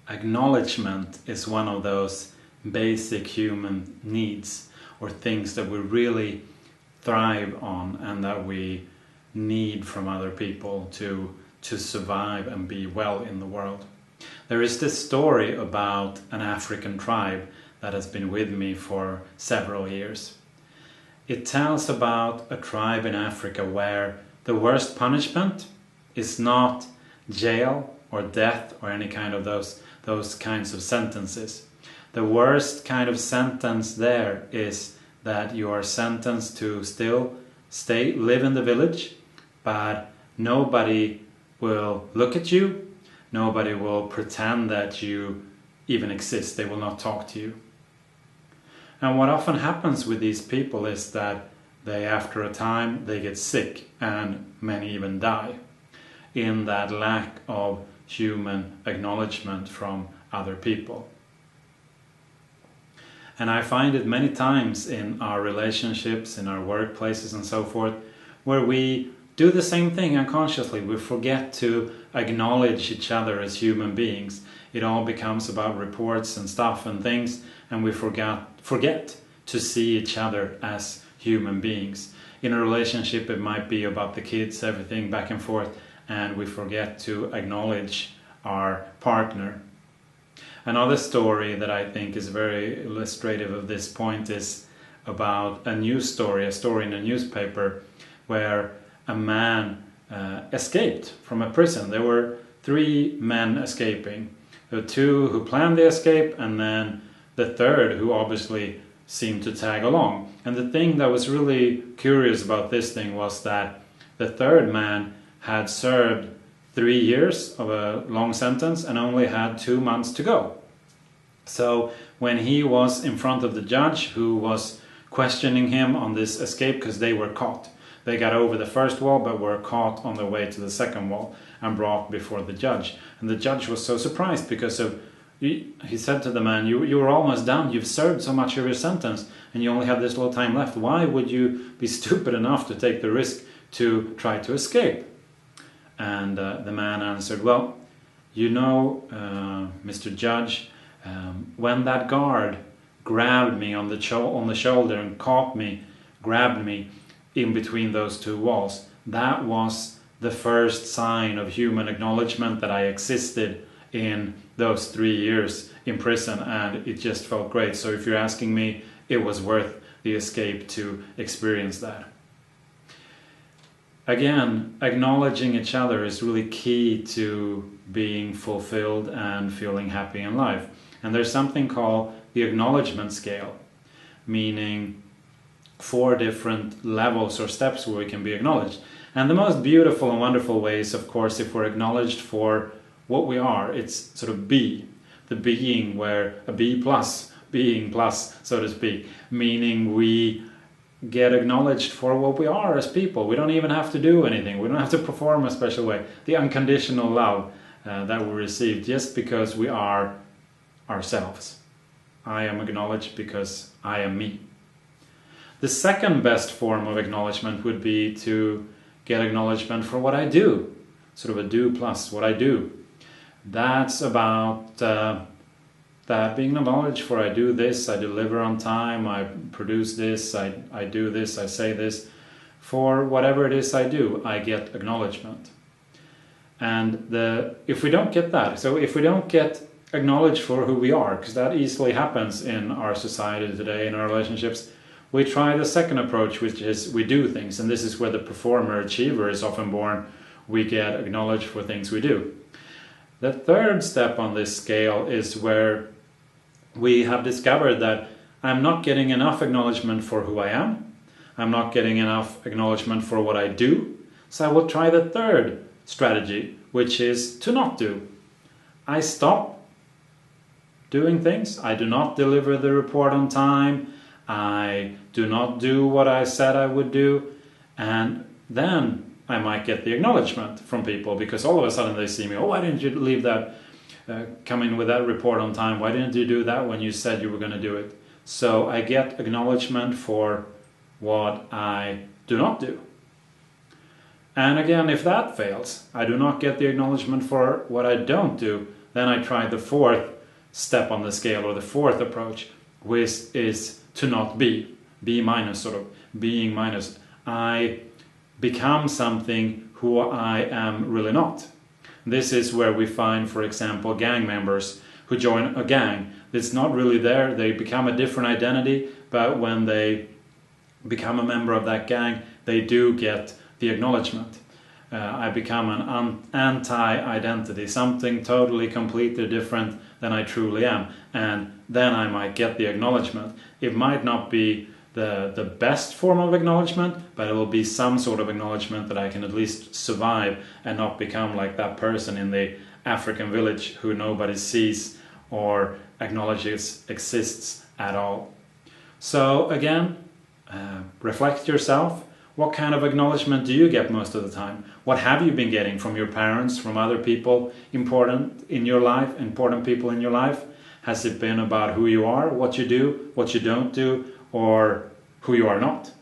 Acknowledgement is one of those basic human needs or things that we really thrive on and that we need from other people to survive and be well in the world. There is this story about an African tribe that has been with me for several years. It tells about a tribe in Africa where the worst punishment is not jail or death or any kind of those kinds of sentences. The worst kind of sentence there is that you are sentenced to still live in the village, but nobody will look at you, nobody will pretend that you even exist, they will not talk to you. And what often happens with these people is that after a time, they get sick and many even die in that lack of human acknowledgement from other people. And I find it many times in our relationships, in our workplaces and so forth, where we do the same thing unconsciously. We forget to acknowledge each other as human beings. It all becomes about reports and stuff and things, and we forget to see each other as human beings. In a relationship, it might be about the kids, everything back and forth, and we forget to acknowledge our partner. Another story that I think is very illustrative of this point is about a story in a newspaper where a man escaped from a prison. There were 3 men escaping. There were 2 who planned the escape and then the third who obviously seemed to tag along. And the thing that was really curious about this thing was that the third man had served 3 years of a long sentence and only had 2 months to go. So when he was in front of the judge who was questioning him on this escape, because they were caught. They got over the first wall but were caught on the way to the second wall and brought before the judge. And the judge was so surprised because he said to the man, you were almost done, you've served so much of your sentence and you only have this little time left. Why would you be stupid enough to take the risk to try to escape? And the man answered, well, you know, Mr. Judge, when that guard grabbed me on the shoulder and grabbed me in between those 2 walls, that was the first sign of human acknowledgement that I existed in those 3 years in prison, and it just felt great. So if you're asking me, it was worth the escape to experience that. Again, acknowledging each other is really key to being fulfilled and feeling happy in life. And there's something called the acknowledgement scale, meaning 4 different levels or steps where we can be acknowledged. And the most beautiful and wonderful way is, of course, if we're acknowledged for what we are. It's sort of B, the being, where a B plus, being plus, so to speak, meaning we get acknowledged for what we are as people. We don't even have to do anything. We don't have to perform a special way. The unconditional love that we receive just because we are ourselves. I am acknowledged because I am me. The second best form of acknowledgement would be to get acknowledgement for what I do. Sort of a do plus what I do. That's about that being acknowledged for I do this, I deliver on time, I produce this, I do this, I say this. For whatever it is I do, I get acknowledgement. And if we don't get that, so if we don't get acknowledged for who we are, because that easily happens in our society today, in our relationships, we try the second approach, which is we do things, and this is where the performer achiever is often born. We get acknowledged for things we do. The third step on this scale is where we have discovered that I'm not getting enough acknowledgement for who I am. I'm not getting enough acknowledgement for what I do. So I will try the third strategy, which is to not do. I stop doing things. I do not deliver the report on time. I do not do what I said I would do. And then I might get the acknowledgement from people, because all of a sudden they see me, oh, why didn't you leave that, come in with that report on time? Why didn't you do that when you said you were going to do it? So I get acknowledgement for what I do not do. And again, if that fails, I do not get the acknowledgement for what I don't do, Then I tried the fourth step on the scale, or the fourth approach, which is to not be. Be minus, sort of. Being minus. I become something who I am really not. This is where we find, for example, gang members who join a gang. It's not really there. They become a different identity, but when they become a member of that gang, they do get the acknowledgement. I become an anti-identity, something totally, completely different than I truly am. And then I might get the acknowledgement. It might not be the best form of acknowledgement, but it will be some sort of acknowledgement that I can at least survive and not become like that person in the African village who nobody sees or acknowledges exists at all. So again, reflect yourself. What kind of acknowledgement do you get most of the time? What have you been getting from your parents, from other people important in your life, important people in your life? Has it been about who you are, what you do, what you don't do, or who you are not?